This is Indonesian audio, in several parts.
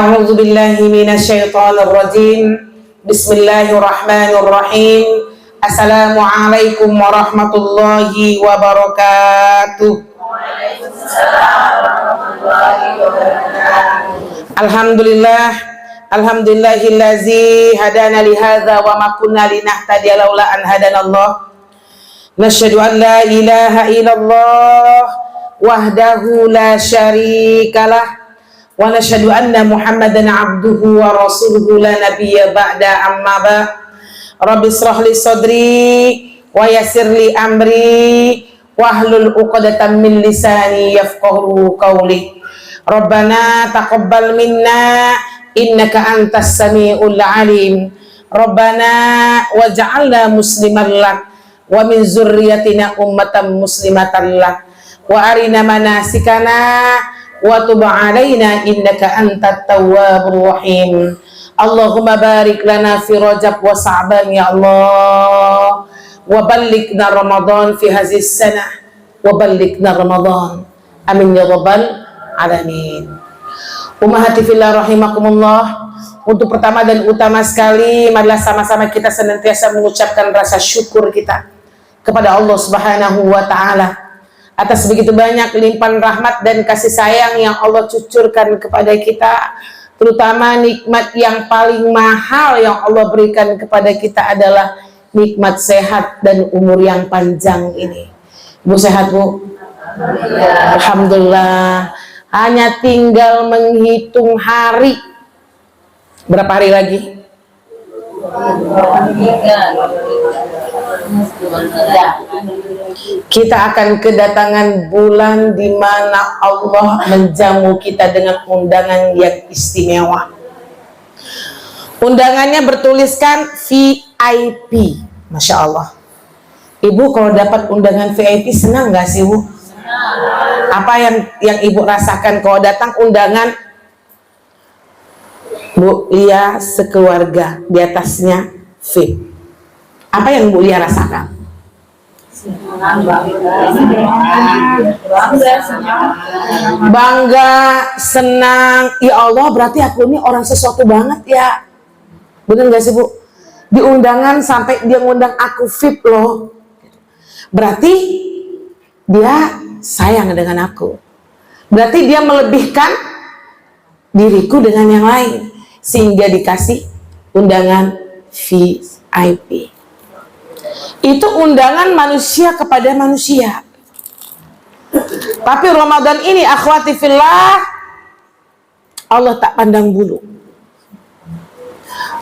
A'udzu billahi minasyaitonir rajim. Bismillahirrahmanirrahim. Assalamualaikum warahmatullahi wabarakatuh. Alhamdulillah, alhamdulillahillazi hadana li hadza wa ma kunna linahtadiya laula an hadanallah. Nasyhadu an la ilaha illallah wahdahu la syarikalah wa nasyhadu anna Muhammadan abduhu wa rasuluhu la nabiyya ba'da, amma ba. Rabbi shrah li sadri wa yassir li amri wahlul 'uqdatam min lisani yafqahu qawli. Rabbana taqabbal minna innaka antas samiul alim. Rabbana waj'alna musliman lak wa min zurriyyatina ummatan muslimatan lak wa arina manasikana wa tub alaina innaka antat tawwabur rahim. Allahumma barik lana fi Rajab wa Sa'ban ya Allah, wa ballighna Ramadan fi hadhihi sanah, wa ballighna Ramadan, amin ya rabbal alamin. Ummahati fillah rahimakumullah. Untuk pertama dan utama sekali, marilah sama-sama kita senantiasa mengucapkan rasa syukur kita kepada Allah Subhanahu wa taala atas begitu banyak limpahan rahmat dan kasih sayang yang Allah cucurkan kepada kita. Terutama nikmat yang paling mahal yang Allah berikan kepada kita adalah nikmat sehat dan umur yang panjang ini. Bu sehat, Bu? Alhamdulillah. Hanya tinggal menghitung hari. Berapa hari lagi? Kita akan kedatangan bulan di mana Allah menjamu kita dengan undangan yang istimewa. Undangannya bertuliskan VIP. Masya Allah. Ibu kalau dapat undangan VIP senang nggak sih, Bu? Apa yang Ibu rasakan kalau datang undangan Bu Lia sekeluarga, di atasnya VIP? Apa yang Bu Lia rasakan? Bangga, senang. Ya Allah, berarti aku ini orang sesuatu banget ya. Bener gak sih, Bu? Di undangan sampai dia ngundang aku VIP loh. Berarti dia sayang dengan aku. Berarti dia melebihkan diriku dengan yang lain, sehingga dikasih undangan VIP. Itu undangan manusia kepada manusia. Tapi Ramadan ini, akhwati fillah, Allah tak pandang bulu.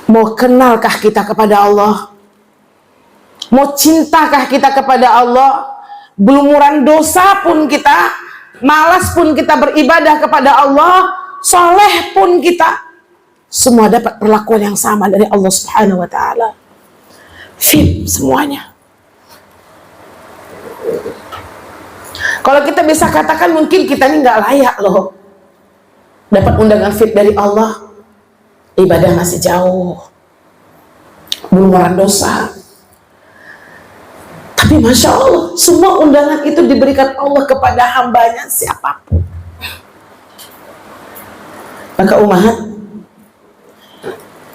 Mau kenalkah kita kepada Allah? Mau cintakah kita kepada Allah? Belumuran dosa pun kita, malas pun kita beribadah kepada Allah, soleh pun kita, semua dapat perlakuan yang sama dari Allah Subhanahu wa taala. VIP semuanya. Kalau kita bisa katakan mungkin kita ini nggak layak loh dapat undangan VIP dari Allah. Ibadah masih jauh, belumuran dosa. Tapi Masya Allah, semua undangan itu diberikan Allah kepada hambanya siapapun. Maka ummahat,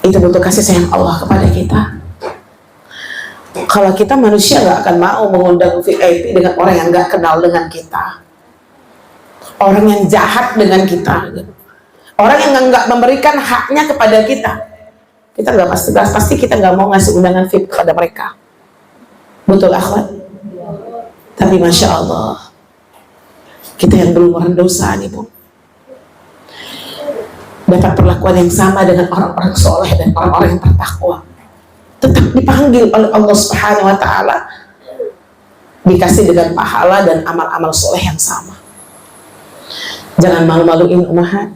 itu butuh kasih sayang Allah kepada kita. Kalau kita manusia nggak akan mau mengundang VIP dengan orang yang nggak kenal dengan kita, orang yang jahat dengan kita, orang yang nggak memberikan haknya kepada kita. Kita nggak pasti kita nggak mau ngasih undangan VIP kepada mereka. Betul akhwat? Tapi Masya Allah, kita yang berlumuran dosa nih, Bu, dapat perlakuan yang sama dengan orang-orang soleh dan orang-orang yang bertakwa. Tetap dipanggil oleh Allah Subhanahu wa taala, dikasih dengan pahala dan amal-amal soleh yang sama. Jangan malu-maluin ummahat.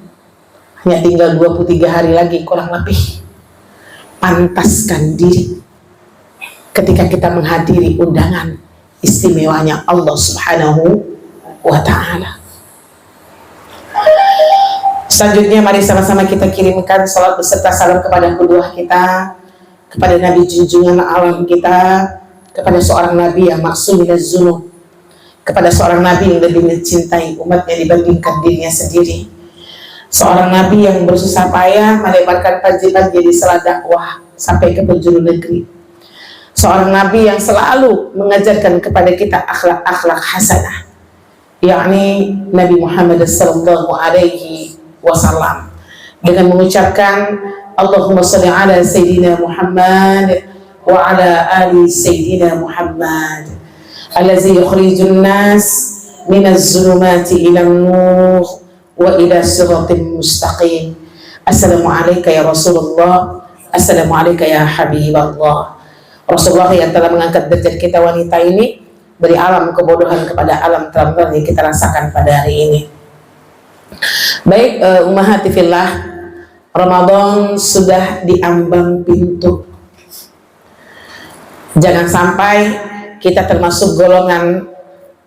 Hanya tinggal 23 hari lagi kurang lebih. Pantaskan diri ketika kita menghadiri undangan istimewanya Allah Subhanahu wa ta'ala. Selanjutnya mari sama-sama kita kirimkan salat beserta salam kepada kedua kita, kepada Nabi junjungan alam kita, kepada seorang Nabi yang maksum minaz zunub, kepada seorang Nabi yang lebih mencintai umatnya dibandingkan dirinya sendiri. Seorang nabi yang bersusah payah melebarkan panji-panji di sela dakwah sampai ke penjuru negeri. Seorang nabi yang selalu mengajarkan kepada kita akhlak-akhlak hasanah, yakni Nabi Muhammad sallallahu alaihi wasallam, dengan mengucapkan Allahumma shalli ala sayyidina Muhammad wa ala ali sayyidina Muhammad allazi yukhrijun nas minaz zulumati ila nur wa ila siratim mustaqim. Assalamu alayka ya Rasulullah, assalamu alayka ya Habiballah. Rasulullah yang telah mengangkat derajat kita wanita ini dari alam kebodohan kepada alam terang yang kita rasakan pada hari ini. Baik, ummahati fillah, Ramadan sudah diambang pintu. Jangan sampai kita termasuk golongan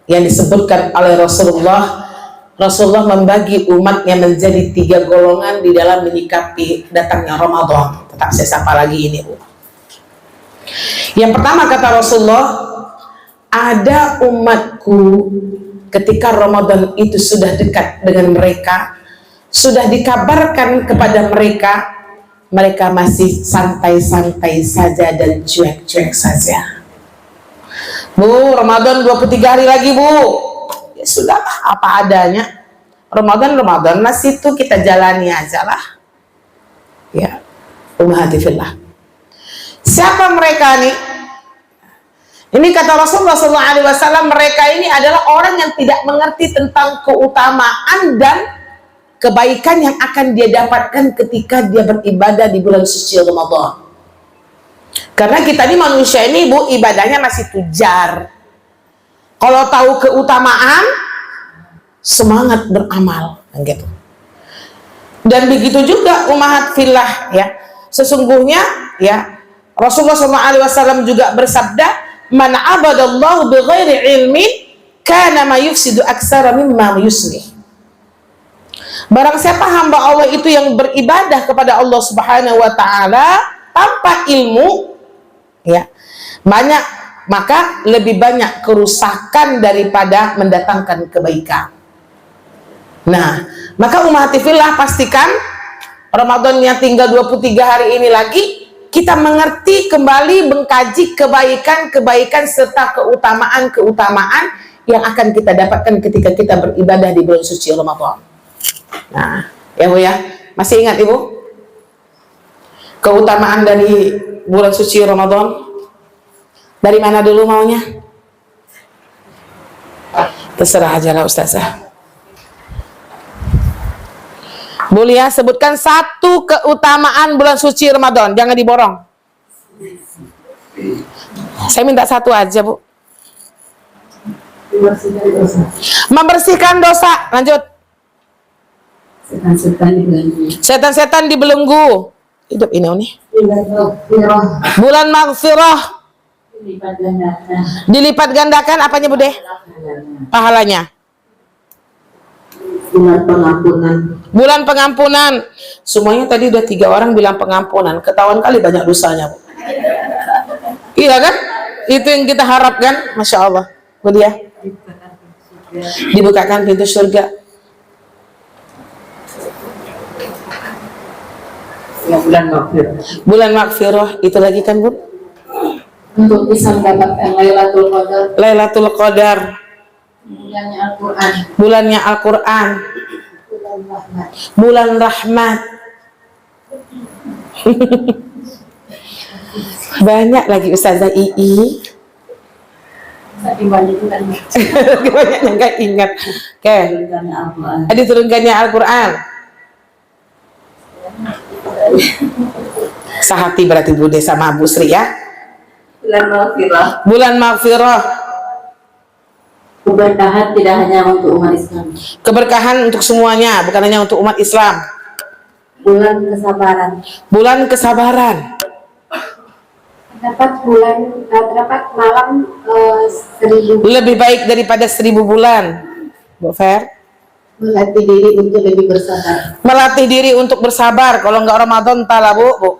yang disebutkan oleh Rasulullah. Rasulullah membagi umatnya menjadi 3 golongan di dalam menyikapi datangnya Ramadan. Tetap saya sapa lagi ini, Bu. Yang pertama kata Rasulullah, ada umatku ketika Ramadan itu sudah dekat dengan mereka, sudah dikabarkan kepada mereka, mereka masih santai-santai saja dan cuek-cuek saja. Bu, Ramadan 23 hari lagi, Bu. Ya sudah, apa adanya. Ramadan lah situ, kita jalani aja lah. Ya, ummahati fillah. Siapa mereka nih? Ini kata Rasulullah SAW, mereka ini adalah orang yang tidak mengerti tentang keutamaan dan kebaikan yang akan dia dapatkan ketika dia beribadah di bulan suci Ramadan. Karena kita ini manusia ini, Bu, ibadahnya masih tujar. Kalau tahu keutamaan, semangat beramal, gitu. Dan begitu juga ummahat fillah, ya. Sesungguhnya, ya, Rasulullah SAW juga bersabda, "Man abadallahu bighairi ilmin kana ma yufsidu aksara mimma yuslih." Barang siapa hamba Allah itu yang beribadah kepada Allah Subhanahu wa taala tanpa ilmu, ya, maka lebih banyak kerusakan daripada mendatangkan kebaikan. Nah, maka ummati fillah, pastikan Ramadannya tinggal 23 hari ini lagi, kita mengerti kembali, mengkaji kebaikan-kebaikan serta keutamaan-keutamaan yang akan kita dapatkan ketika kita beribadah di bulan suci Ramadan. Nah, ya Bu ya, masih ingat Ibu keutamaan dari bulan suci Ramadan? Dari mana dulu maunya? Terserah aja lah Ustazah. Boleh ya, sebutkan 1 keutamaan bulan suci Ramadan, jangan diborong. Saya minta 1 aja, Bu. Membersihkan dosa. Lanjut. Setan-setan dibelenggu. Hidup ini nih. Bulan maghfirah. Dilipat gandakan apanya, Bu Deh? Pahalanya. Bulan pengampunan. Semuanya tadi udah 3 orang bilang pengampunan. Ketahuan kali banyak dosanya, Bu. Iya kan? Itu yang kita harapkan. Masya Allah, Bu Dia. Dibukakan pintu surga. Bulan maghfirah. Itu lagi kan, Bu? Untuk bisa mendapatkan Lailatul Qadar. Lailatul Qadar. Bulannya Al-Quran. Bulannya Al-Quran. Bulan Rahmat. Bulan rahmat. Banyak lagi Ustazah Ii. Banyak itu kan. Banyak yang gak ingat. Oke. Diturunkannya Al-Quran. Sehati berarti Bude sama Bu Sri ya. Bulan Maghfirah. Bulan maghfirah. Keberkahan tidak hanya untuk umat Islam. Keberkahan untuk semuanya, bukan hanya untuk umat Islam. Bulan kesabaran. Bulan kesabaran. Terdapat malam 1000. Lebih baik daripada 1000 bulan. Bu Fer. Melatih diri untuk lebih bersabar. Melatih diri untuk bersabar. Kalau nggak Ramadan, entahlah Bu.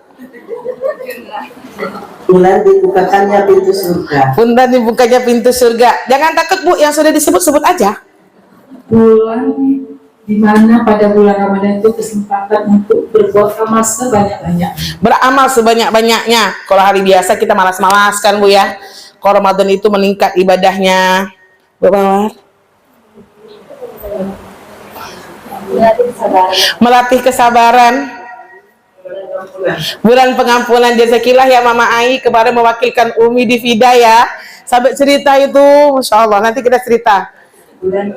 Bulan dibukakannya pintu surga. Bulan dibukanya pintu surga. Jangan takut Bu, yang sudah disebut-sebut aja. Bulan di mana pada bulan Ramadan itu kesempatan untuk berbuat amal sebanyak-banyak. Beramal sebanyak-banyaknya. Kalau hari biasa kita malas-malas kan Bu ya. Kalau Ramadan itu meningkat ibadahnya. Bu Mawar. Melatih kesabaran. Bulan pengampunan, jazakillah ya Mama Ai kemarin mewakilkan Umi di Fida ya. Sampai cerita itu, Masya Allah, nanti kita cerita. Bulan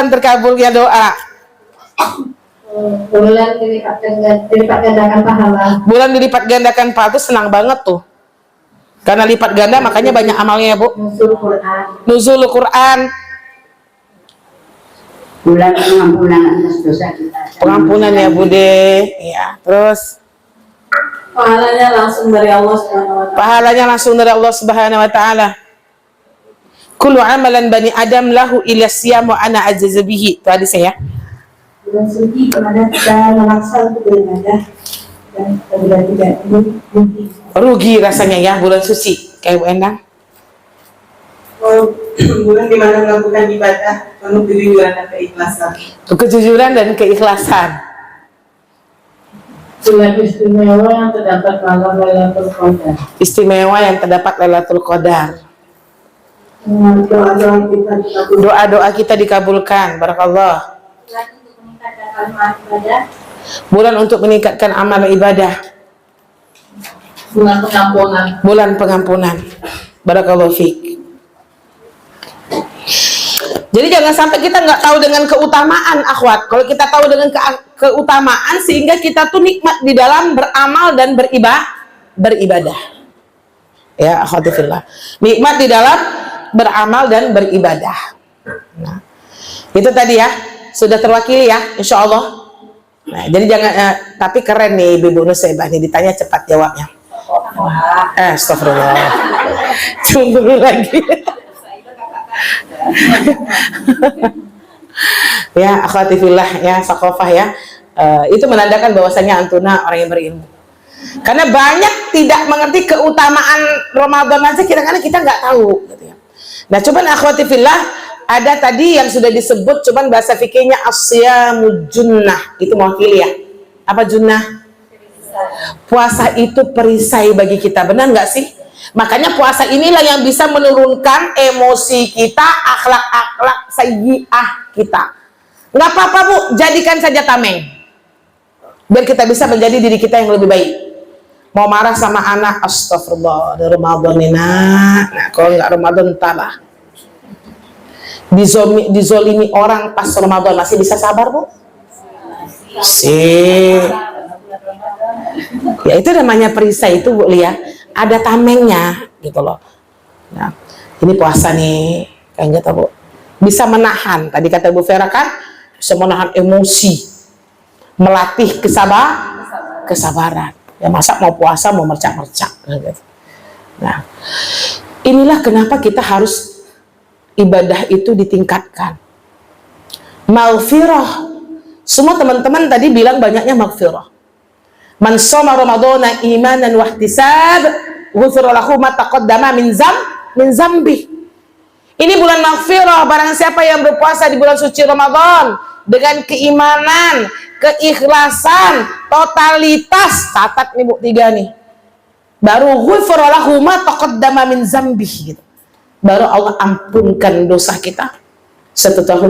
terkabulnya doa. Bulan dilipat gandakan pahala. Bulan dilipat gandakan pahala itu senang banget tuh. Karena lipat ganda makanya banyak amalnya ya Bu. Nuzul Quran. Bulan pengampunan atas dosa kita. Pengampunan ya Bude. Ya, terus Pahalanya langsung dari Allah Subhanahu wa taala. pahalanya langsung dari Allah Subhanahu wa taala. Kullu amalan bani Adam lahu ila siyam wa ana ajza bihi. Itu hadis ya. Bulan suci kepada kita memaksa untuk beribadah dan apabila tidak Rugi rasanya ya bulan suci kayak Bu Endang. Bulan di mana melakukan ibadah penuh kejujuran dan keikhlasan. Kejujuran dan keikhlasan. Bulan istimewa yang terdapat malam Lailatul Qadar. Istimewa yang terdapat Lailatul Qadar. doa-doa kita dikabulkan. Doa-doa kita dikabulkan. Barakallah. Bulan untuk meningkatkan amal ibadah. Bulan untuk meningkatkan amal ibadah. Bulan pengampunan. Bulan pengampunan. Barakallahu fiik. Jadi jangan sampai kita nggak tahu dengan keutamaan akhwat. Kalau kita tahu dengan keutamaan sehingga kita tuh nikmat di dalam beramal dan beribadah. Ya akhwatifillah. Nikmat di dalam beramal dan beribadah. Nah, itu tadi ya sudah terwakili ya, insya Allah. Nah, jadi jangan. Tapi keren nih Ibu Nusaibah nih ditanya cepat jawabnya. Astagfirullah. Tunggu lagi. Ya akhwatifillah ya sakofah ya. Itu menandakan bahwasanya antuna orang yang berilmu. Karena banyak tidak mengerti keutamaan Ramadan aja kadang-kadang kita nggak tahu gitu ya. Nah, cuman akhwatifillah ada tadi yang sudah disebut cuman bahasa fikihnya as-siyamu junnah. Itu mewakili ya. Apa junnah? Puasa itu perisai bagi kita. Benar nggak sih? Makanya puasa inilah yang bisa menurunkan emosi kita, akhlak-akhlak sayyi'ah kita. Nggak apa-apa Bu, jadikan saja tameng. Biar kita bisa menjadi diri kita yang lebih baik. Mau marah sama anak, astagfirullah, ada Ramadan nih nak. Nah, kalau nggak Ramadan, entahlah. Dizolimi orang pas Ramadan, masih bisa sabar Bu? Ya itu namanya perisai itu Bu Lia. Ada tamengnya gitu loh. Nah, ini puasa nih kayak gitu Bu. Bisa menahan, tadi kata Bu Vera kan, bisa menahan emosi, melatih kesabaran. Ya masa mau puasa mau mercak-mercak gitu. Nah, inilah kenapa kita harus ibadah itu ditingkatkan. Maghfirah. Semua teman-teman tadi bilang banyaknya maghfirah. Man shoma ramadhana imanan wa ihtisab ghufira lahu ma taqaddama min zambi. Ini bulan maghfirah. Barang siapa yang berpuasa di bulan suci Ramadan dengan keimanan, keikhlasan, totalitas, catat nih Bu 3 nih. Baru ghufira lahu ma taqaddama min zambi gitu. Baru Allah ampunkan dosa kita 1 tahun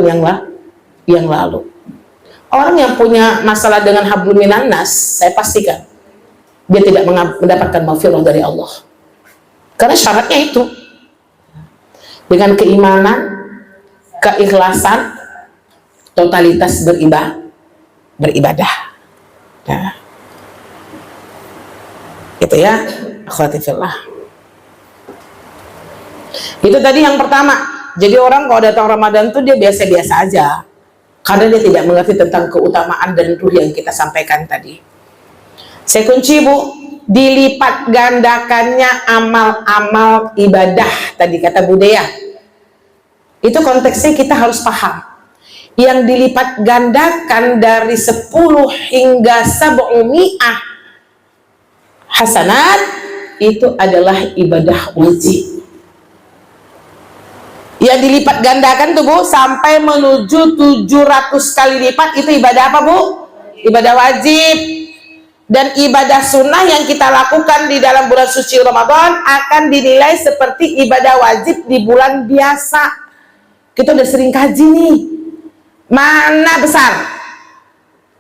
yang lalu. Orang yang punya masalah dengan hablum minan nas, saya pastikan dia tidak mendapatkan maghfirah dari Allah. Karena syaratnya itu dengan keimanan, keikhlasan, totalitas beribadah. Nah, itu ya, akhwati fillah. Itu tadi yang pertama. Jadi orang kalau datang Ramadan tuh dia biasa-biasa aja. Karena dia tidak mengerti tentang keutamaan dan ruh yang kita sampaikan tadi. Saya kunci Bu, dilipat gandakannya amal-amal ibadah tadi kata Budaya. Itu konteksnya kita harus paham. Yang dilipat gandakan dari 10 hingga 700 hasanat itu adalah ibadah wajib. Yang dilipat gandakan tuh Bu, sampai menuju 700 kali lipat. Itu ibadah apa Bu? Ibadah wajib. Dan ibadah sunnah yang kita lakukan di dalam bulan suci Ramadan akan dinilai seperti ibadah wajib di bulan biasa. Kita udah sering kaji nih, mana besar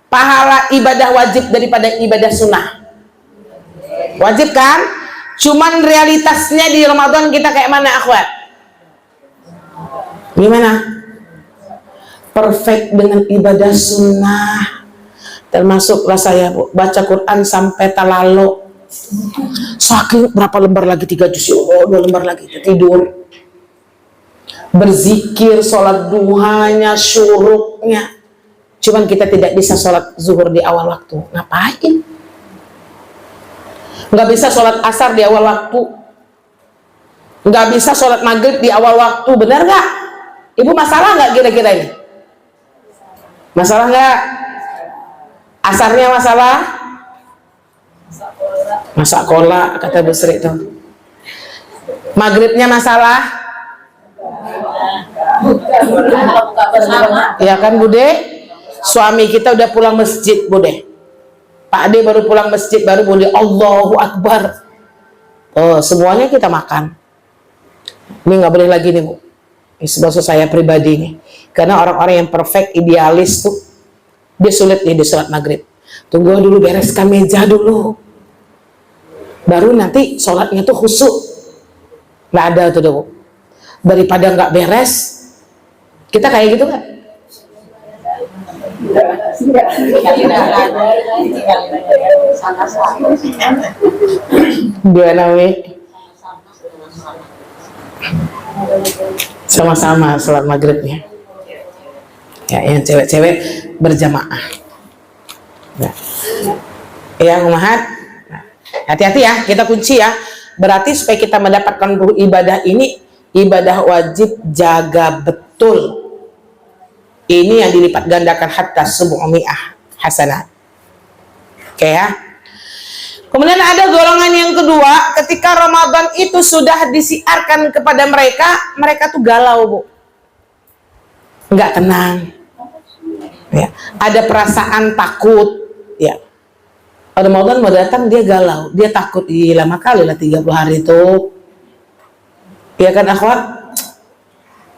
pahala ibadah wajib daripada ibadah sunnah? Wajib kan? Cuman realitasnya di Ramadan kita kayak mana akhwat? Gimana? Perfect dengan ibadah sunnah. Termasuklah saya Bu, baca Quran sampai talalo. Saking berapa lembar lagi, 3 juz, 2 lembar lagi, tidur. Berzikir, sholat duhanya, syuruknya. Cuman kita tidak bisa sholat zuhur di awal waktu. Ngapain? Nggak bisa sholat asar di awal waktu. Nggak bisa sholat maghrib di awal waktu. Benar nggak? Ibu masalah nggak kira-kira ini? Masalah nggak? Asarnya masalah? Masak kolak, kata Bu Sri itu. Maghribnya masalah? Ya kan Bude? Suami kita udah pulang masjid Bude. Pak Ade baru pulang masjid, baru Bude Allahu Akbar. Oh, semuanya kita makan. Ini nggak boleh lagi nih Bu. Ini maksud saya pribadi nih. Karena orang-orang yang perfect, idealis tuh, dia sulit nih di sholat maghrib. Tunggu dulu, bereskan meja dulu. Baru nanti sholatnya tuh khusyuk. Nggak ada tuh Bu. Daripada nggak beres, kita kayak gitu nggak? Gimana Mi? Sama-sama sholat maghribnya. Ya, yang cewek-cewek berjamaah. Ya, umahat. Hati-hati ya, kita kunci ya. Berarti supaya kita mendapatkan ruh ibadah ini, ibadah wajib jaga betul. Ini yang dilipat gandakan hatta subu'mi'ah hasanat. Oke ya. Kemudian ada golongan yang kedua, ketika Ramadan itu sudah disiarkan kepada mereka, mereka tuh galau Bu. Nggak tenang. Ya. Ada perasaan takut. Ya. Ramadan mau datang dia galau, dia takut. Lama kali lah 30 hari itu. Ya kan akhwat?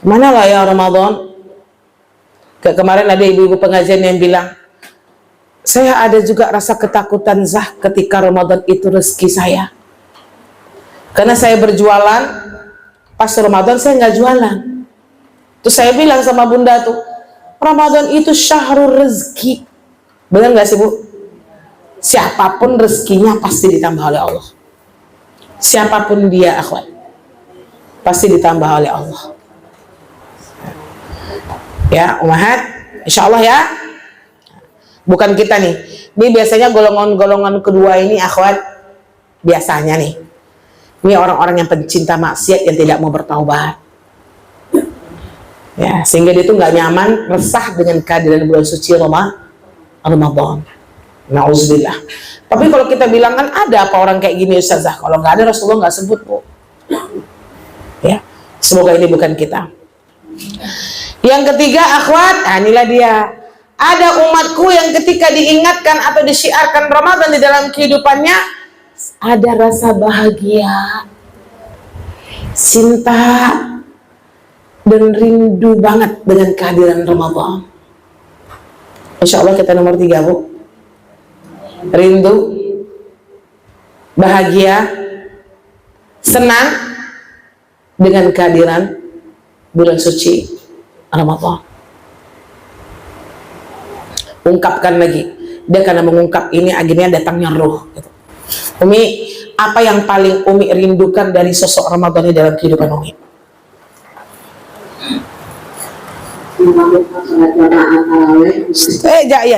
Mana lah ya Ramadan? Kemarin ada ibu-ibu pengajian yang bilang, saya ada juga rasa ketakutan Zah ketika Ramadan itu rezeki saya. Karena saya berjualan, pas Ramadan saya nggak jualan. Terus saya bilang sama bunda tuh, Ramadan itu syahrul rezeki. Benar nggak sih Bu? Siapapun rezekinya pasti ditambah oleh Allah. Siapapun dia akhwat, pasti ditambah oleh Allah. Ya, umahat, insya Allah ya. Bukan kita nih. Ini biasanya golongan-golongan kedua ini akhwat, biasanya nih. Ini orang-orang yang pencinta maksiat yang tidak mau bertaubat. Ya, sehingga dia itu nggak nyaman, resah dengan kehadiran bulan suci Ramadan. Nauzubillah. Tapi kalau kita bilang kan ada apa orang kayak gini Ustazah? Kalau nggak ada Rasulullah nggak sebut Bu. Ya, semoga ini bukan kita. Yang ketiga akhwat, inilah dia. Ada umatku yang ketika diingatkan atau disiarkan Ramadan di dalam kehidupannya, ada rasa bahagia, cinta, dan rindu banget dengan kehadiran Ramadan. Insya Allah kita nomor 3 Bu. Rindu, bahagia, senang dengan kehadiran bulan suci Ramadan. Ungkapkan lagi. Dia karena mengungkap ini akhirnya datangnya roh gitu. Umi, apa yang paling Umi rindukan dari sosok Ramadan dalam kehidupan Umi?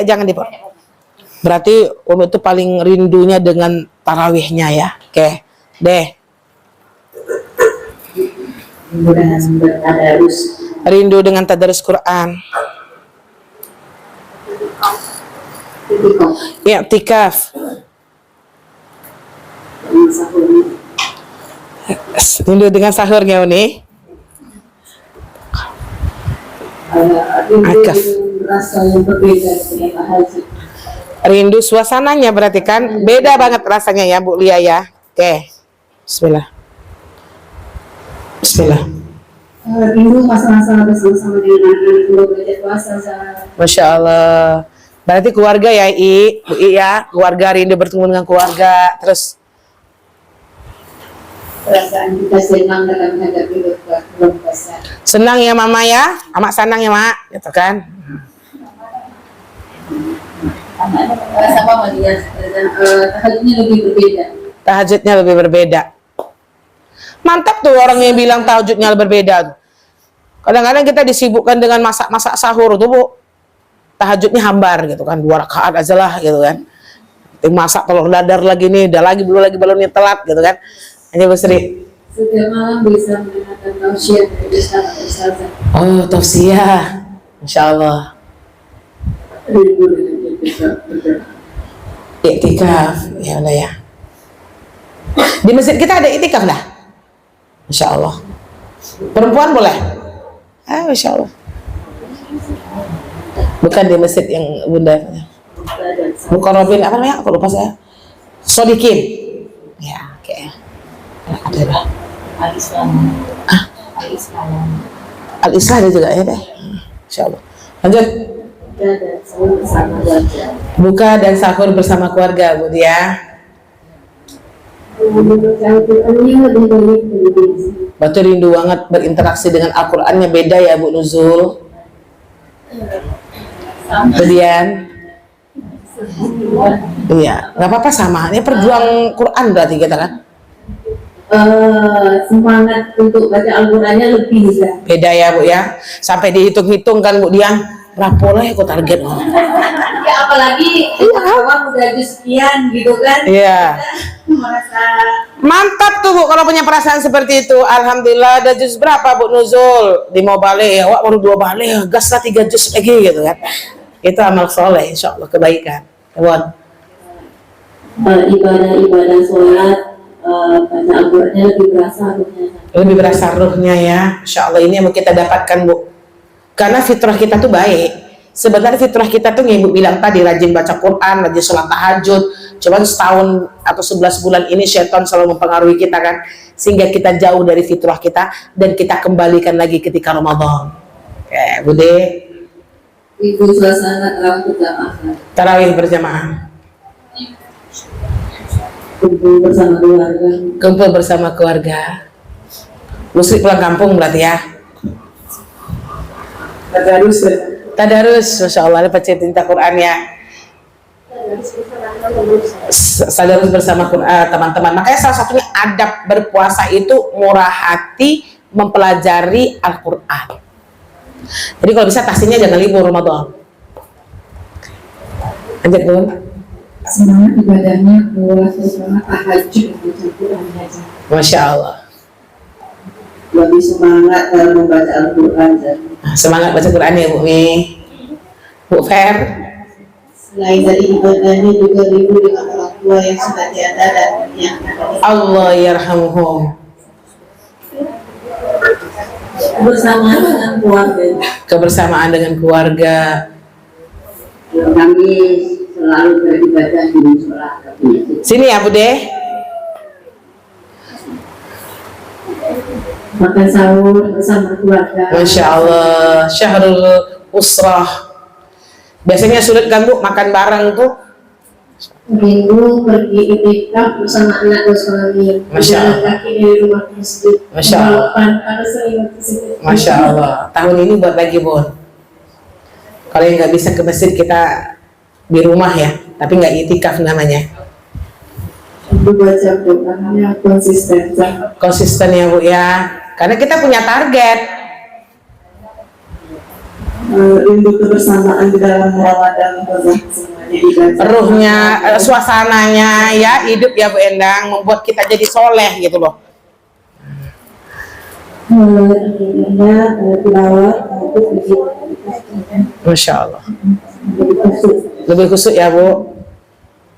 Jangan dipot. Berarti Umi itu paling rindunya dengan tarawihnya ya. Oke, deh. Rindu dengan tadarus Quran. I'tikaf. Rindu dengan sahurnya Uni. Ada rasa yang berbeda dengan tahajud. Rindu suasananya berarti kan beda banget rasanya ya Bu Lia ya. Oke, Bismillah. Bismillah. Rindu masa-masa bersama-sama dengan anak-anak belajar puasa. Masya Allah. Berarti keluarga ya Bu I ya, keluarga, rindu bertemu dengan keluarga. Terus Perasaan kita senang dalam menghadapi bulan puasa. senang ya Mama ya, amak senang ya Mak, gitu kan? Sama dia, tahajudnya lebih berbeda. Tahajudnya lebih berbeda. Mantap tuh orang yang bilang tahajudnya berbeda. Kadang-kadang kita disibukkan dengan masak-masak sahur tuh Bu, tahajudnya hambar gitu kan, 2 rakaat aja lah gitu kan. Masak telur dadar lagi nih, udah lagi belumnya telat gitu kan. Hanya Bu Sri. Setiap malam bisa mendengarkan tausiah dari Ustaz. Oh, tausiah. Masya Allah. Rindu dengan kita berdoa. Iktikaf, ya udah ya. Di masjid kita ada iktikaf dah. Masya Allah. Perempuan boleh? Masya Allah. Bukan di masjid yang Bunda. Mukarrabin apa namanya? Aku lupa saya. Sodikin. Ya, oke. Ada dah. Al-Islah ada juga ya deh. Masya Allah. Lanjut. Buka dan sahur bersama keluarga, Bu ya. Batu rindu banget berinteraksi dengan Al-Qur'annya, beda ya Bu Nuzul. Kemudian iya, nggak apa-apa sama. Ini perjuang Quran berarti kita kan. Semangat untuk baca Al-Qur'annya lebih ya. Beda ya Bu ya. Sampai dihitung-hitung kan Bu Dian. Berapa lah aku target. Ya apalagi awal udah juz sekian gitu kan. Iya. Merasa Mantap tuh Bu kalau punya perasaan seperti itu. Alhamdulillah. Ada juz berapa Bu Nuzul? 5 balik, awak baru 2 balik, gas lah 3 juz lagi gitu kan. Itu amal soleh, insya Allah kebaikan. Teman. ibadah sholat, baca Al-Qur'annya lebih berasa ruhnya. Lebih berasa ruhnya ya. Insya Allah ini yang mau kita dapatkan Bu. Karena fitrah kita tuh baik. Sebenarnya fitrah kita tuh yang Ibu bilang tadi, rajin baca Quran, rajin sholat tahajud. Cuman setahun atau 11 bulan ini syaitan selalu mempengaruhi kita kan, sehingga kita jauh dari fitrah kita dan kita kembalikan lagi ketika Ramadan. Oke, Bude. Itu suasana terawih berjamaah. Tarawih berjamaah. Kumpul bersama keluarga. Kumpul bersama keluarga. Musrik pulang kampung berarti ya. Tadarus, Masya Allah, ada pecinta Quran ya. Tadarus bersama Quran, teman-teman. Makanya salah satunya adab berpuasa itu murah hati, mempelajari Al-Quran. Jadi kalau bisa taksinya jangan libur Ramadan. Lanjut Bun. Semangat ibadahnya puasa, semangat tahajud baca Quran aja. Masya Allah. Lebih semangat dalam membaca Al-Quran. Semangat baca Quran ya Bu Mi. Bu Fer. Selain dari ibadahnya juga rindu dengan orang tua yang sudah tiada dan yang Allah yarhamuhum. Bersamaan dengan keluarga. Kebersamaan dengan keluarga. Kami selalu beribadah di musola. Sini ya Bude. Makan sahur bersama keluarga. Masya Allah. Syahrul Usrah. Biasanya sulit kan Bu makan bareng tuh. minggu pergi itikaf bersama anak dan suami. Masya Allah. Jalan kaki dari rumah ke masjid. Masya Allah. Harus sering ke situ. Masya Allah. Tahun ini buat lagi Bun. Kalau yang nggak bisa ke masjid kita di rumah ya, tapi nggak itikaf namanya. Baca Qurannya konsisten. Konsisten ya Bu ya. Karena kita punya target. Rindu kebersamaan di dalam Ramadan semuanya ibadah. Ruhnya, suasananya ya, hidup ya Bu Endang, membuat kita jadi soleh gitu loh. Ininya tilawah itu begitu. Masya Allah. Lebih khusyuk ya Bu.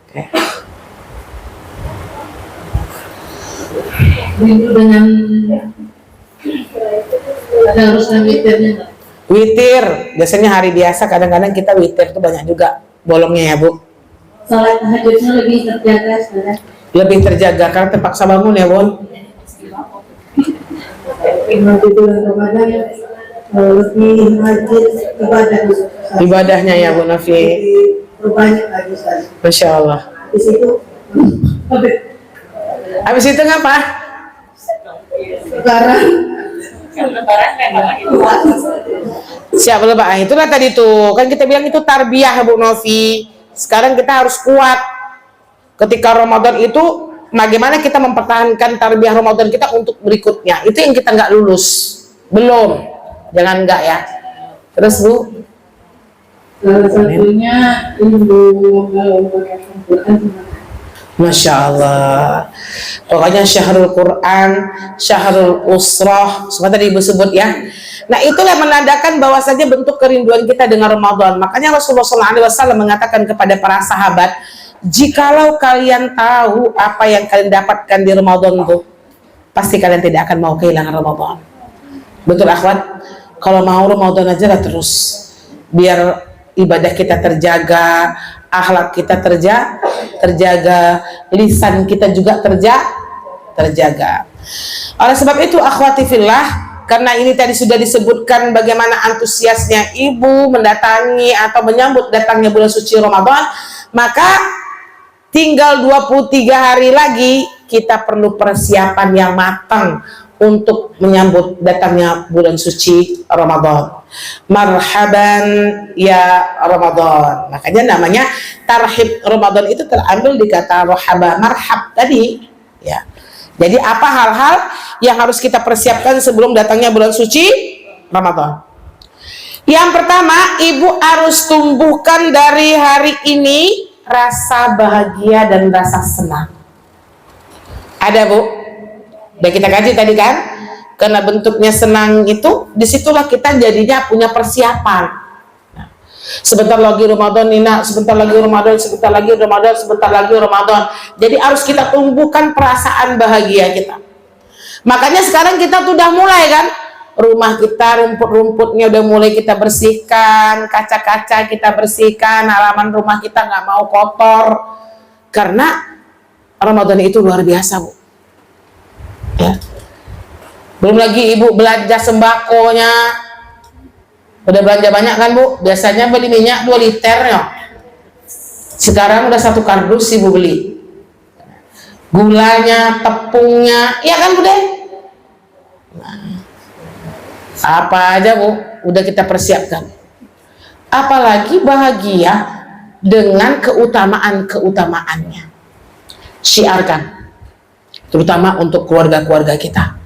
Oke. Rindu dengan ada urusan militernya. Witir, biasanya hari biasa kadang-kadang kita witir tuh banyak juga bolongnya ya Bu. Sholat tahajudnya lebih terjaga sekarang. Lebih terjaga karena terpaksa bangun ya Bun. Nanti bulan Ramadan lebih rajin ibadah. Ibadahnya ya Bu Nafi. Berbanyak lagi sekali. Masya Allah. Di situ Habis itu ngapa? sekarang Siap Pak. Itulah tadi tuh kan kita bilang itu tarbiyah Bu Novi. Sekarang kita harus kuat. Ketika Ramadan itu bagaimana kita mempertahankan tarbiyah Ramadan kita untuk berikutnya. Itu yang kita nggak lulus. Belum. Jangan nggak ya. Terus Bu. Salah satunya ilmu membacakan Quran. Masya Allah. Pokoknya syahrul Quran, syahrul usrah, semua tadi Ibu sebut ya. Nah itulah menandakan bahwasanya bentuk kerinduan kita dengan Ramadan. Makanya Rasulullah SAW mengatakan kepada para sahabat, jikalau kalian tahu apa yang kalian dapatkan di Ramadan itu, pasti kalian tidak akan mau kehilangan Ramadan. Betul akhwat? Kalau mau Ramadan aja lah terus, biar ibadah kita terjaga, akhlak kita terjaga, lisan kita juga terjaga. Oleh sebab itu akhwati fillah, karena ini tadi sudah disebutkan bagaimana antusiasnya ibu mendatangi atau menyambut datangnya bulan suci Ramadan, maka tinggal 23 hari lagi kita perlu persiapan yang matang untuk menyambut datangnya bulan suci Ramadan. Marhaban ya Ramadan. Makanya namanya tarhib Ramadan itu terambil di kata rohaba, marhab tadi ya. Jadi apa hal-hal yang harus kita persiapkan sebelum datangnya bulan suci Ramadan? Yang pertama, ibu harus tumbuhkan dari hari ini rasa bahagia dan rasa senang. Ada Bu? Udah kita kaji tadi kan? Karena bentuknya senang itu, disitulah kita jadinya punya persiapan. Nah, sebentar lagi Ramadan Nina, sebentar lagi Ramadan, sebentar lagi Ramadan, sebentar lagi Ramadan. Jadi harus kita tumbuhkan perasaan bahagia kita. Makanya sekarang kita tuh udah mulai kan, rumah kita rumput-rumputnya udah mulai kita bersihkan, kaca-kaca kita bersihkan, halaman rumah kita nggak mau kotor. Karena Ramadan itu luar biasa Bu. Ya. Belum lagi ibu belanja sembakonya. Udah belanja banyak kan Bu? Biasanya beli minyak 2 liter ya. Sekarang udah 1 kardus ibu beli. Gulanya, tepungnya, iya kan Bu deh? Nah, apa aja Bu, udah kita persiapkan. Apalagi bahagia dengan keutamaan-keutamaannya. Syiarkan. Terutama untuk keluarga-keluarga kita.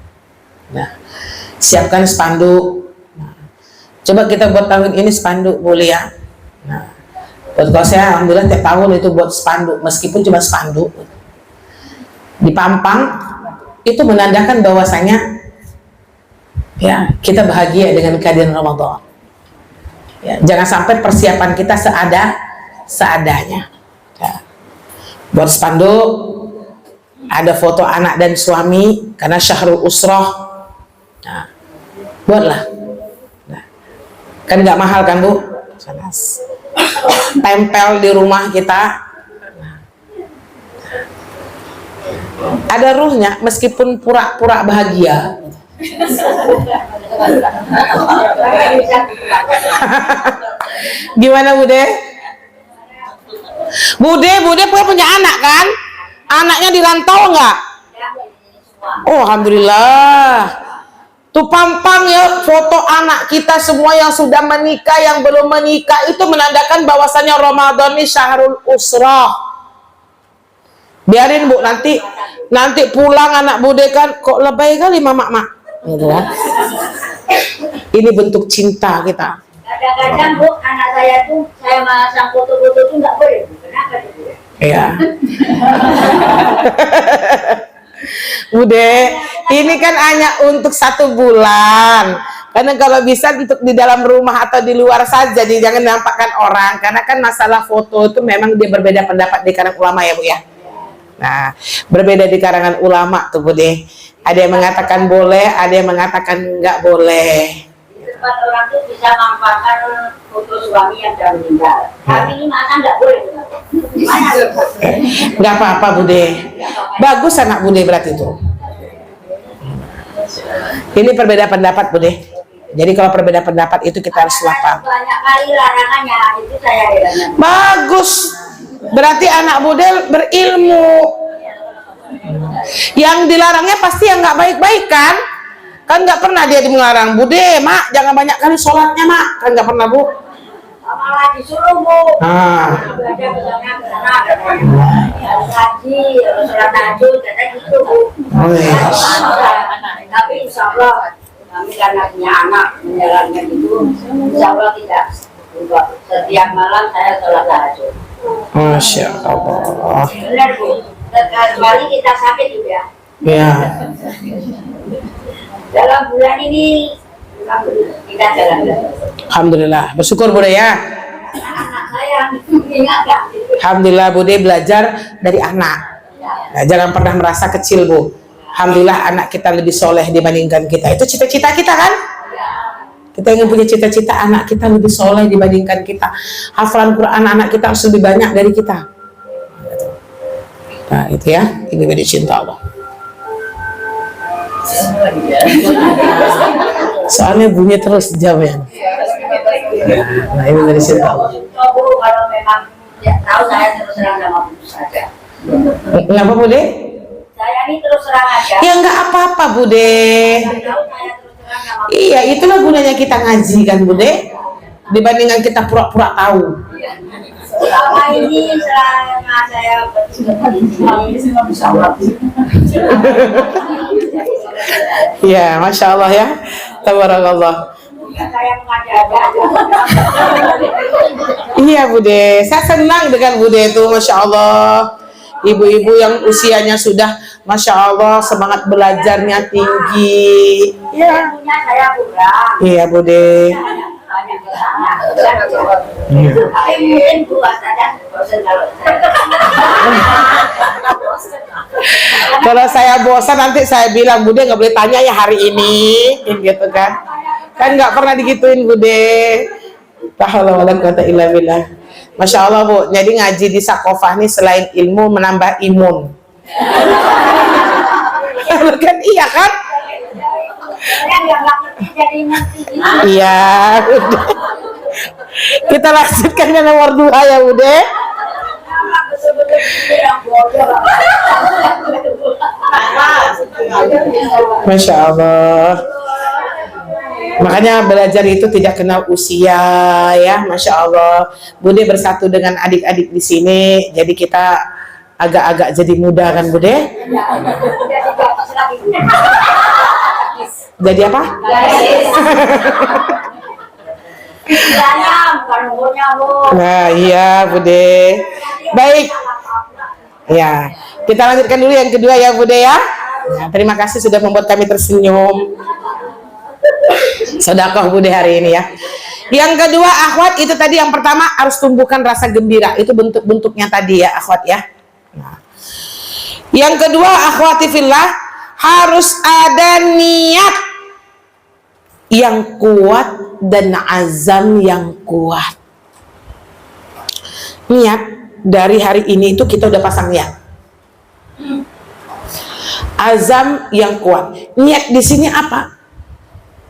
Nah, siapkan spanduk. Nah, coba kita buat tahun ini spanduk boleh ya. Nah, buat kalau saya alhamdulillah tiap tahun itu buat spanduk, meskipun cuma spanduk dipampang, itu menandakan bahwasanya ya kita bahagia dengan kehadiran Ramadan. Ya, jangan sampai persiapan kita seadanya. Ya. Buat spanduk, ada foto anak dan suami karena syahrul usrah. Nah, buatlah. Nah, kan nggak mahal kan Bu? Tempel di rumah kita. Nah, ada ruhnya meskipun pura-pura bahagia. Gimana Bude? Bude punya anak kan? Anaknya di rantau nggak? Oh alhamdulillah. Tuh pampang ya foto anak kita semua yang sudah menikah, yang belum menikah, itu menandakan bahwasanya Ramadan ini syahrul usrah. Biarin Bu, nanti pulang anak Bude kan kok lebay kali mak. Gitu kan? Ini bentuk cinta kita. Kadang-kadang Bu, anak saya tuh saya masang foto-foto tuh nggak boleh. Kenapa tuh? Iya. Bude, ini kan hanya untuk 1 bulan. Karena kalau bisa untuk di dalam rumah atau di luar saja, jangan nampakkan orang. Karena kan masalah foto itu memang dia berbeda pendapat di kalangan ulama ya Bu ya. Nah, berbeda di kalangan ulama tuh Bude. Ada yang mengatakan boleh, ada yang mengatakan nggak boleh. 4 orang tuh bisa manfaatkan foto suami yang sudah meninggal. Kami ini masa nggak boleh. Gimana? Nggak apa-apa Bude. Bagus anak Bude berarti itu. Ini perbedaan pendapat Bude. Jadi kalau perbedaan pendapat itu kita harus lapang. Banyak kali larangannya, itu saya heran. Bagus. Berarti anak Bude berilmu. Yang dilarangnya pasti yang nggak baik-baik kan? Kan nggak pernah dia melarang, Bude, mak jangan banyak kali sholatnya mak, kan nggak pernah Bu. Malah disuruh Bu. Ibadah misalnya harus haji, harus sholat tahajud, kata gitu Bu. Tapi insya Allah kami karena punya anak menjalankan itu, insya Allah tidak. Setiap malam saya sholat tahajud. Masya Allah. Benar Bu. Kecuali kita sakit juga. Ya. Dalam bulan ini kita jalan. Alhamdulillah. Bersyukur Bude ya. Anak saya ingatkan. Alhamdulillah Bude belajar dari anak. Nah, jangan pernah merasa kecil Bu. Alhamdulillah anak kita lebih soleh dibandingkan kita. Itu cita-cita kita kan? Kita ingin punya cita-cita anak kita lebih soleh dibandingkan kita. Hafalan Quran anak kita harus lebih banyak dari kita. Nah itu ya, ini beda cinta Allah. Soalnya bunyi terus jamnya. Nah ini beda cinta Allah. Kalau memang ya, tahu saya terus terang sama Bu saja. Kenapa Bude? Saya ini terus terang aja. Ya nggak apa-apa Bude. Tahu saya terus terang sama Bu. Iya itulah gunanya kita ngaji kan Bude. Dibandingkan kita pura-pura tahu. Selama ini selama saya Ya, Masya Allah ya. Tabarakallah. saya mengajar. Iya Bude, saya senang dengan Bude itu, Masya Allah. Ibu-ibu yang usianya sudah, Masya Allah, semangat belajarnya tinggi. Ya. Punya saya kurang. Iya Bude. Banyak kesana. Tapi mungkin buat saja bosan kalau Kalau saya bosan nanti saya bilang Bude nggak boleh tanya ya hari ini, gitu kan? Kan nggak pernah digituin Bude. Masya Allah Bu. Jadi ngaji di Sakofah ini selain ilmu menambah imun. Kan iya kan? yang nggak ngerti jadi ngerti. Iya. Kita lanjutkan ke nomor 2 ya Bude. Betul-betul yang bodoh. Masya Allah. Makanya belajar itu tidak kenal usia ya, Masya Allah. Bude bersatu dengan adik-adik di sini, jadi kita agak-agak jadi muda kan Bude? Jadi apa? Nah iya Bude. Baik. Ya, kita lanjutkan dulu yang kedua ya Bude ya. Nah, terima kasih sudah membuat kami tersenyum. Sedekah Bude hari ini ya. Yang kedua akhwat, itu tadi yang pertama harus tumbuhkan rasa gembira. Itu bentuk-bentuknya tadi ya akhwat ya. Nah. Yang kedua akhwati fillah, harus ada niat yang kuat dan azam yang kuat. Niat dari hari ini itu kita udah pasang niat. Azam yang kuat. Niat di sini apa?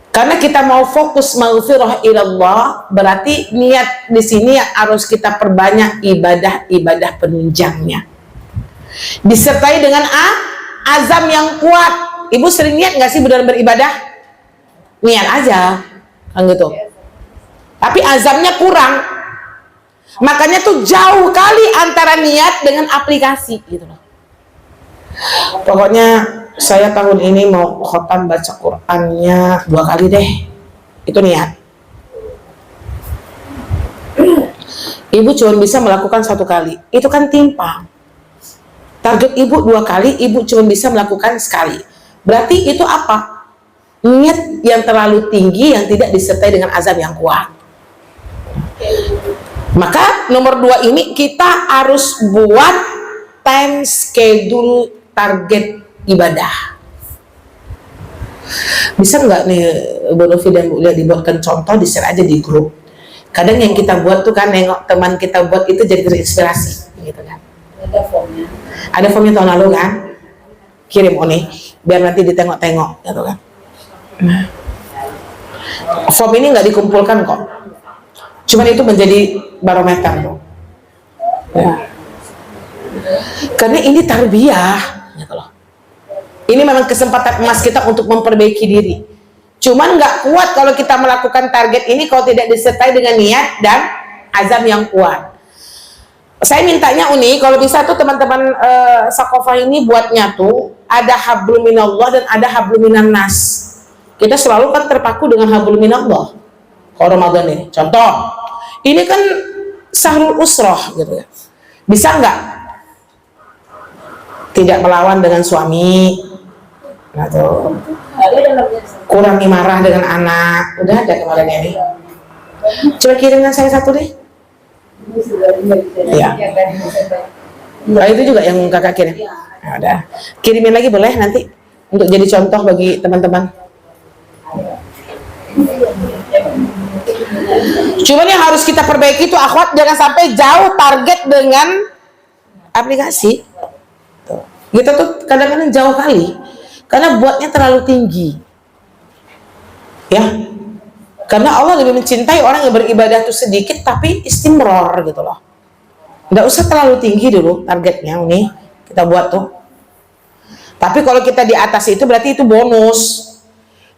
Karena kita mau fokus maghfirah ilallah, berarti niat di sini harus kita perbanyak ibadah-ibadah penunjangnya. Disertai dengan azam yang kuat. Ibu sering niat nggak sih dalam beribadah? Niat aja, kan gitu. Tapi azamnya kurang. Makanya tuh jauh kali antara niat dengan aplikasi gitu loh. Pokoknya saya tahun ini mau khotam baca Qur'annya 2 kali deh. Itu niat. Ibu cuma bisa melakukan 1 kali. Itu kan timpang. Target ibu 2 kali, ibu cuma bisa melakukan sekali. Berarti itu apa? Niat yang terlalu tinggi yang tidak disertai dengan azam yang kuat. Maka nomor 2 ini kita harus buat time schedule target ibadah. Bisa nggak nih Bu Novi dan Bu Lia dibuatkan contoh, di-share aja di grup. Kadang yang kita buat tuh kan nengok teman kita buat itu jadi terinspirasi gitu kan. Ada formnya. Ada formnya tahun lalu kan, kirim Oni biar nanti ditengok-tengok gitu kan. Nah, form ini nggak dikumpulkan kok, cuman itu menjadi barometer tuh ya. Karena ini tarbiyah gitu loh. Ini memang kesempatan emas kita untuk memperbaiki diri. Cuman nggak kuat kalau kita melakukan target ini kalau tidak disertai dengan niat dan azam yang kuat. Saya mintanya Uni, kalau bisa tuh teman-teman Sakofah ini buatnya tuh ada hablum minallah dan ada hablum minan nas. Kita selalu kan terpaku dengan hablum minallah kalau Ramadan ini. Contoh, ini kan Sahrul Usroh gitu ya. Bisa nggak tidak melawan dengan suami, atau kurangi marah dengan anak? Udah ada kemarin ini. Coba kirimkan saya satu deh. Ya. Nah, itu juga yang kakak kirim. Nah, udah. Kirimin lagi boleh nanti untuk jadi contoh bagi teman-teman. Cuman yang harus kita perbaiki itu akhwat, jangan sampai jauh target dengan aplikasi. Kita tuh kadang-kadang jauh kali karena buatnya terlalu tinggi. Ya. Karena Allah lebih mencintai orang yang beribadah itu sedikit tapi istimror gitu loh. Nggak usah terlalu tinggi dulu targetnya nih kita buat tuh. Tapi kalau kita di atas itu berarti itu bonus.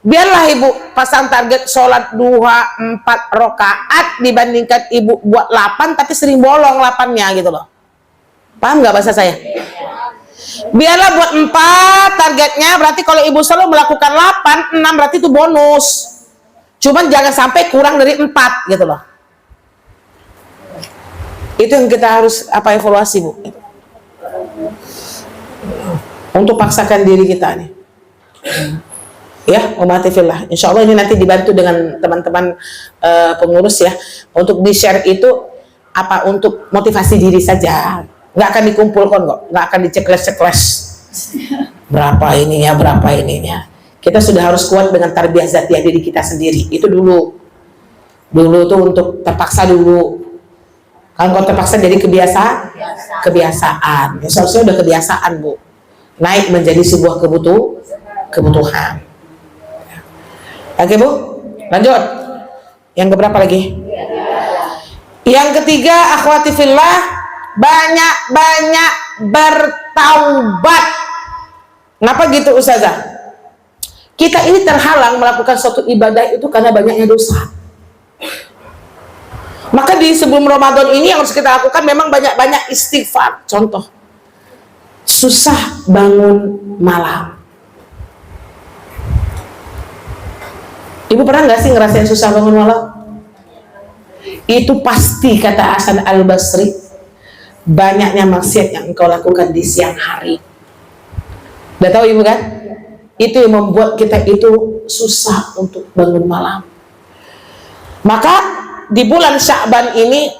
Biarlah ibu pasang target sholat duha 4 rakaat dibandingkan ibu buat 8 tapi sering bolong 8-nya gitu loh. Paham nggak bahasa saya? Biarlah buat 4 targetnya, berarti kalau ibu selalu melakukan 8, 6 berarti itu bonus. Cuman jangan sampai kurang dari 4 gitu loh. Itu yang kita harus evaluasi Bu. Untuk paksakan diri kita nih. Ya, umatifillah. Insya Allah ini nanti dibantu dengan teman-teman pengurus ya. Untuk di-share itu untuk motivasi diri saja. Nggak akan dikumpulkan kok, nggak akan dicekles-cekles. Berapa ininya. Kita sudah harus kuat dengan tarbiyah zatiyah diri kita sendiri. Itu dulu tuh untuk terpaksa dulu. Kalau terpaksa jadi kebiasaan. Ya, seharusnya udah kebiasaan Bu. Naik menjadi sebuah kebutuhan. Oke Bu, lanjut. Yang keberapa lagi? Yang ketiga, akhwati fillah, banyak-banyak bertaubat. Kenapa gitu Ustazah? Kita ini terhalang melakukan suatu ibadah itu karena banyaknya dosa. Maka di sebelum Ramadan ini yang harus kita lakukan memang banyak-banyak istighfar. Contoh, susah bangun malam. Ibu pernah nggak sih ngerasain susah bangun malam? Itu pasti kata Hasan Al-Basri, banyaknya maksiat yang engkau lakukan di siang hari. Udah tahu Ibu kan? Itu yang membuat kita itu susah untuk bangun malam. Maka di bulan Sya'ban ini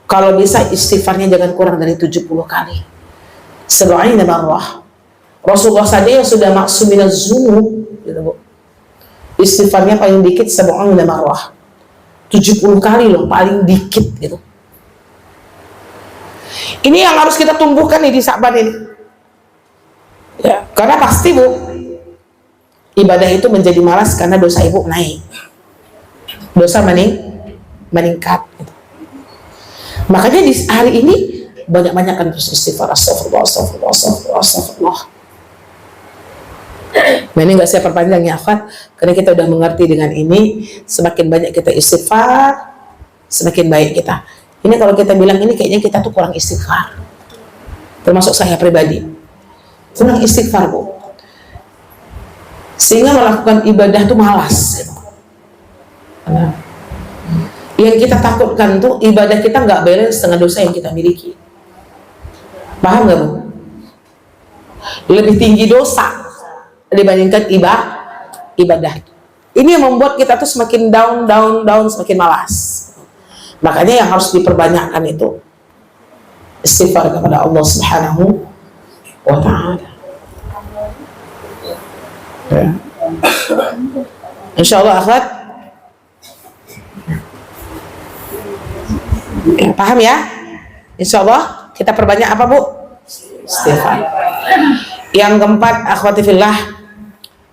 kalau bisa istighfarnya jangan kurang dari 70 kali. Sedoain marwah. Rasulullah saja yang sudah maksum minaz dzunub gitu Bu. Istighfarnya paling dikit sedoain marwah. 70 kali loh paling dikit gitu. Ini yang harus kita tumbuhkan nih di Sya'ban ini. Ya, karena pasti Bu, ibadah itu menjadi malas karena dosa ibu naik, dosa meningkat. Gitu. Makanya di hari ini banyak-banyak terus istighfar, astagfirullah. Nah ini nggak saya perpanjang ya akhwat, karena kita udah mengerti dengan ini. Semakin banyak kita istighfar, semakin baik kita. Ini kalau kita bilang ini kayaknya kita tuh kurang istighfar, termasuk saya pribadi. Kurang istighfar Bu, sehingga melakukan ibadah itu malas gitu. Nah, yang kita takutkan tuh ibadah kita nggak beres dengan dosa yang kita miliki. Paham nggak Bu? Lebih tinggi dosa dibandingkan ibadah. Ini yang membuat kita tuh semakin down, semakin malas. Makanya yang harus diperbanyakkan itu istighfar kepada Allah Subhanahu wa ta'ala. Ya. Insya Allah akhwat. Ya, paham ya? Insya Allah kita perbanyak apa Bu? Istighfar. Yang keempat, akhwati fillah,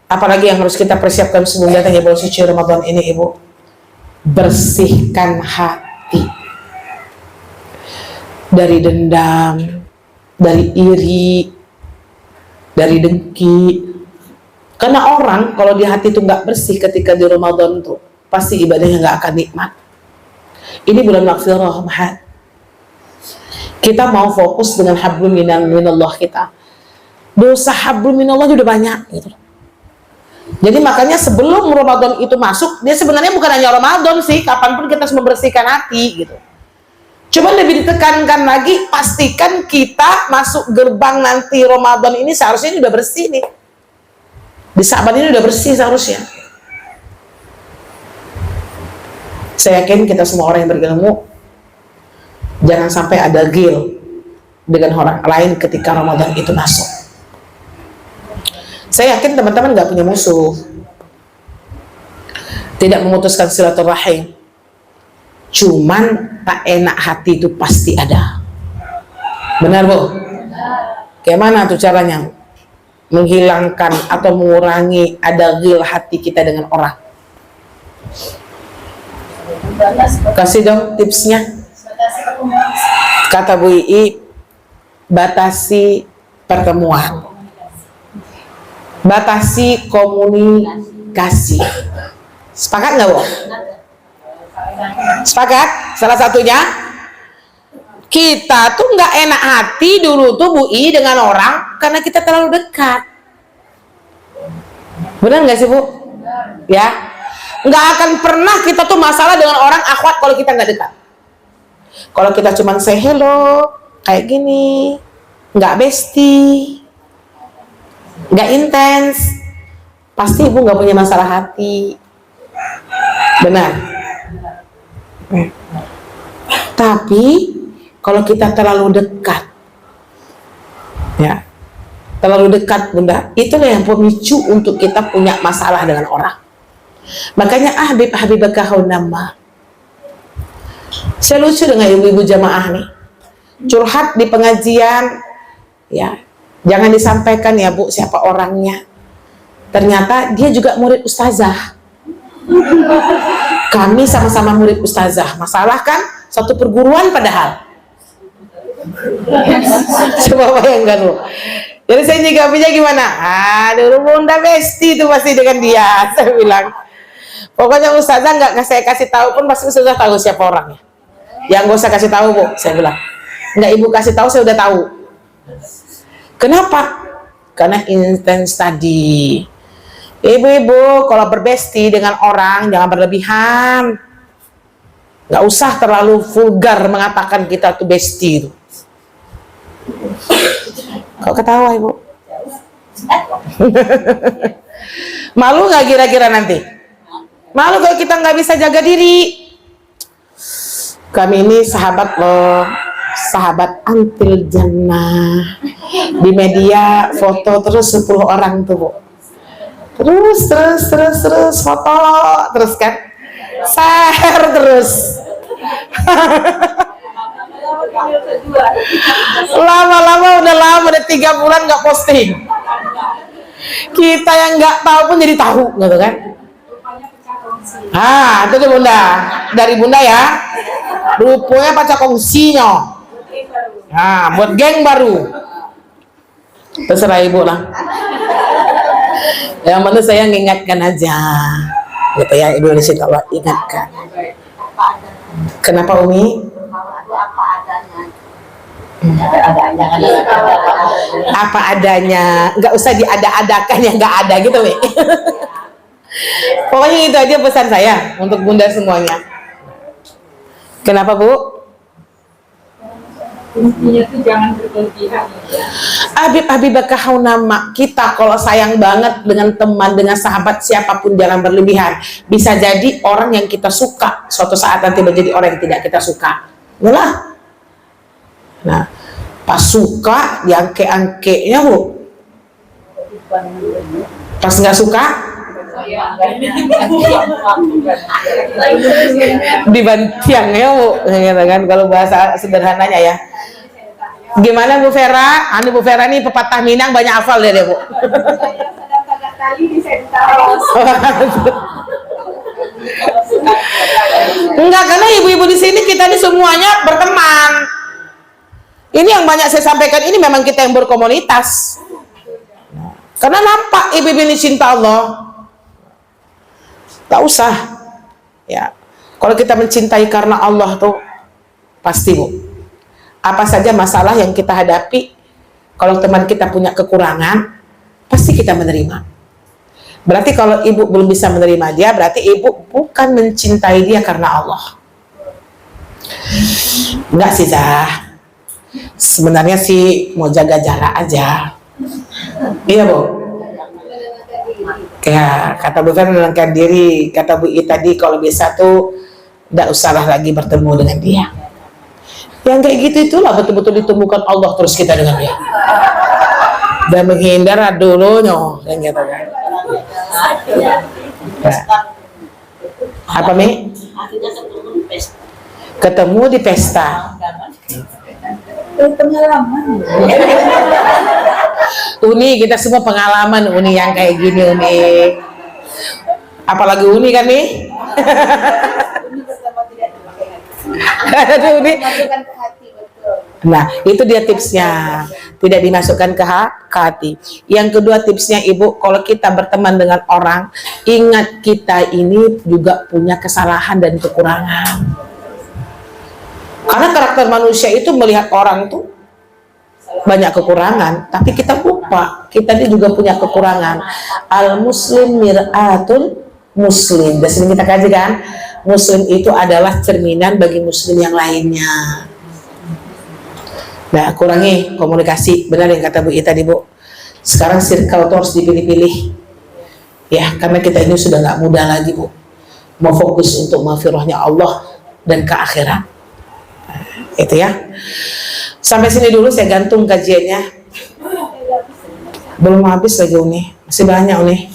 apalagi yang harus kita persiapkan sebelum datangnya bulan suci Ramadan ini Ibu, bersihkan hati dari dendam, dari iri, dari dengki. Karena orang kalau di hati itu nggak bersih ketika di Ramadan tuh pasti ibadahnya nggak akan nikmat. Ini bulan maghfirah, Mahat. Kita mau fokus dengan hablum minallah kita. Dosa hablum minallah udah banyak gitu. Jadi makanya sebelum Ramadan itu masuk, dia sebenarnya bukan hanya Ramadan sih, kapanpun kita harus membersihkan hati gitu. Coba lebih ditekankan lagi, pastikan kita masuk gerbang nanti Ramadan ini seharusnya ini udah bersih nih. Di Sa'ban ini udah bersih seharusnya. Saya yakin kita semua orang yang berilmu jangan sampai ada ghil dengan orang lain ketika Ramadan itu masuk. Saya yakin teman-teman gak punya musuh, tidak memutuskan silaturahim. Cuman tak enak hati itu pasti ada. Benar Bu? Kayak mana tuh caranya menghilangkan atau mengurangi ada ghil hati kita dengan orang? Kasih dong tipsnya. Kata Bu Ii, batasi pertemuan, batasi komunikasi. Sepakat nggak Bu? Sepakat? Salah satunya, kita tuh nggak enak hati dulu tuh Bu Ii dengan orang karena kita terlalu dekat. Benar nggak sih Bu? Ya. Nggak akan pernah kita tuh masalah dengan orang akhwat kalau kita nggak dekat. Kalau kita cuman say hello kayak gini, nggak bestie, nggak intens, pasti Ibu nggak punya masalah hati. Benar. Tapi kalau kita terlalu dekat, ya, terlalu dekat Bunda, itulah yang pemicu untuk kita punya masalah dengan orang. Makanya habibaka haunamma. Saya lucu dengan ibu-ibu jamaah nih, curhat di pengajian, ya, jangan disampaikan ya Bu siapa orangnya. Ternyata dia juga murid ustazah. Kami sama-sama murid ustazah. Masalah kan satu perguruan padahal. Coba bayangkan Bu. Jadi saya nyikapinya gimana? Aduh, Bunda besti itu pasti dengan dia. Saya bilang. Pokoknya ustazah nggak saya kasih tahu pun pasti ustazah tahu siapa orangnya. Yang nggak usah kasih tahu Bu, saya bilang. Nggak Ibu kasih tahu saya udah tahu. Kenapa? Karena intens tadi. Ibu-ibu kalau berbesti dengan orang jangan berlebihan. Nggak usah terlalu vulgar mengatakan kita tuh besti itu. Kok ketawa Ibu? Malu nggak kira-kira nanti? Malu kalau kita nggak bisa jaga diri. Kami ini sahabat loh, sahabat antil jannah. Di media foto terus 10 orang tuh Bu. Terus foto terus kan, share terus. Lama-lama udah 3 bulan nggak posting. Kita yang nggak tahu pun jadi tahu gitu kan. Itu tuh Bunda, dari Bunda ya, rupanya pacar kongsinya. Buat geng baru. Terserah Ibu lah. Yang penting saya mengingatkan aja, gitu ya Ibu di situ Allah ingatkan. Kenapa Umi? Apa adanya, nggak usah diada-adakan yang nggak ada gitu Mi. Pokoknya itu aja pesan saya untuk Bunda semuanya. Kenapa Bu? Intinya tuh jangan berlebihan. Habibaka haunamma. Kita kalau sayang banget dengan teman, dengan sahabat siapapun jangan berlebihan. Bisa jadi orang yang kita suka suatu saat nanti menjadi orang yang tidak kita suka. Yalah. Nah, pas suka diangke-angkenya Bu. Pas nggak suka Dibantiang ya Bu, gitu kan kalau bahasa sederhananya ya. Gimana Bu Vera? Bu Vera nih pepatah Minang banyak hafal deh Bu. Enggak, karena ibu-ibu di sini kita ini semuanya berteman. Ini yang banyak saya sampaikan, ini memang kita yang berkomunitas. Karena nampak ibu-ibu ini cinta Allah. Tak usah. Ya. Kalau kita mencintai karena Allah tuh pasti Bu. Apa saja masalah yang kita hadapi, kalau teman kita punya kekurangan, pasti kita menerima. Berarti kalau ibu belum bisa menerima dia, berarti ibu bukan mencintai dia karena Allah. Enggak sih Zah. Sebenarnya sih mau jaga jarak aja. Iya Bu. Kayak kata Bu Fer menenangkan diri, kata Bu I tadi kalau bisa tuh enggak usahlah lagi bertemu dengan dia. Yang kayak gitu itulah betul-betul ditemukan Allah terus kita dengan dia. Dan menghindar dulunya, yang gitu kan. Apa Mi? Ketemu di pesta. Pengalaman. Uni, kita semua pengalaman Uni yang kayak gini Uni. Apalagi Uni kan nih? Uni. Nah, itu dia tipsnya. Tidak dimasukkan ke hati. Yang kedua tipsnya Ibu, kalau kita berteman dengan orang, ingat kita ini juga punya kesalahan dan kekurangan. Karena karakter manusia itu melihat orang tuh banyak kekurangan, tapi kita lupa kita ini juga punya kekurangan. Al muslim mir'atul muslim. Dan sering kita kaji kan, muslim itu adalah cerminan bagi muslim yang lainnya. Nah, kurangi komunikasi, benar yang kata Bu Ita tadi Bu. Sekarang circle itu harus dipilih-pilih. Ya, karena kita ini sudah nggak muda lagi Bu. Mau fokus untuk maghfirahnya Allah dan ke akhirat. Itu ya. Sampai sini dulu saya gantung kajiannya. Belum habis lagi Uni, masih banyak Uni.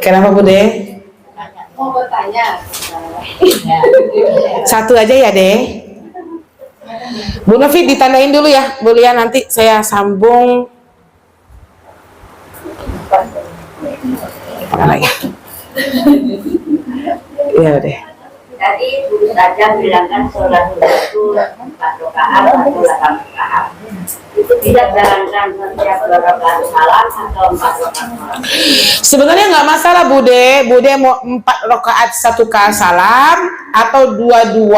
Kenapa Bude? Mau bertanya. Satu aja ya deh. Bu Novi ditandain dulu ya, Bu Lia, nanti saya sambung. Apa lagi? Iya deh. Tadi guru saja bilangkan sholat itu 4 rakaat atau 8 rakaat. Itu tidak jalankan setiap 2 rakaat salam atau 4 rakaat. Sebenarnya nggak masalah Bude. Bude mau 4 rakaat 1 kali salam atau 2-2.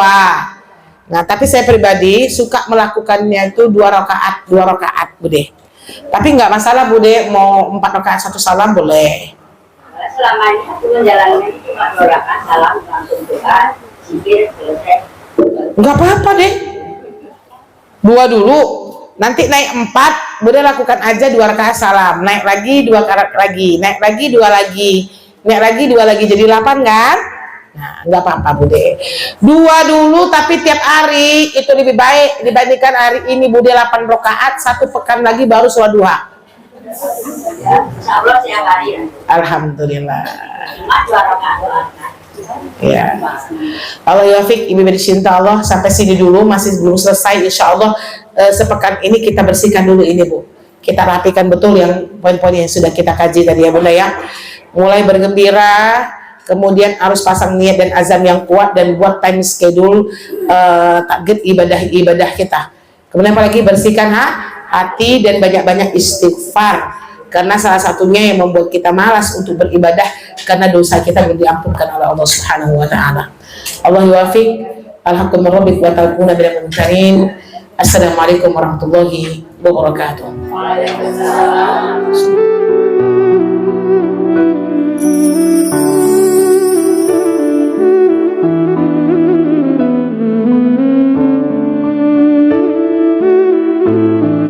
Nah, tapi saya pribadi suka melakukannya itu 2 rakaat Bude. Tapi nggak masalah Bude mau 4 rakaat 1 salam boleh. Selama ini aku menjalankan cuma 2 rakaat salam langsung doa, zikir, selesai. Nggak apa-apa deh. 2 dulu, nanti naik 4, Bude lakukan aja 2 rakaat salam, naik lagi 2 rakaat lagi, naik lagi 2 lagi, naik lagi 2 lagi, jadi 8 kan? Nah, nggak apa-apa Bude. 2 dulu tapi tiap hari itu lebih baik dibandingkan hari ini Bude 8 rakaat, 1 pekan lagi baru sholat duha. Ya, insya Allah setiap hari ya. Alhamdulillah. Cuma 2 rakaat. Ya. Allah yafiq, ibu bercinta Allah, sampai sini dulu, masih belum selesai. Insya Allah sepekan ini kita bersihkan dulu ini Bu. Kita rapikan betul yang poin-poin yang sudah kita kaji tadi ya Bunda ya. Mulai bergembira, kemudian harus pasang niat dan azam yang kuat dan buat time schedule target ibadah kita. Kemudian apalagi bersihkan hati dan banyak-banyak istighfar, karena salah satunya yang membuat kita malas untuk beribadah karena dosa kita belum diampunkan oleh Allah Subhanahu wa taala. Allah yuwafiq, alhaqqu min rabbik wa takuna minal muttaqin. Assalamualaikum warahmatullahi wabarakatuh. Waalaikumsalam.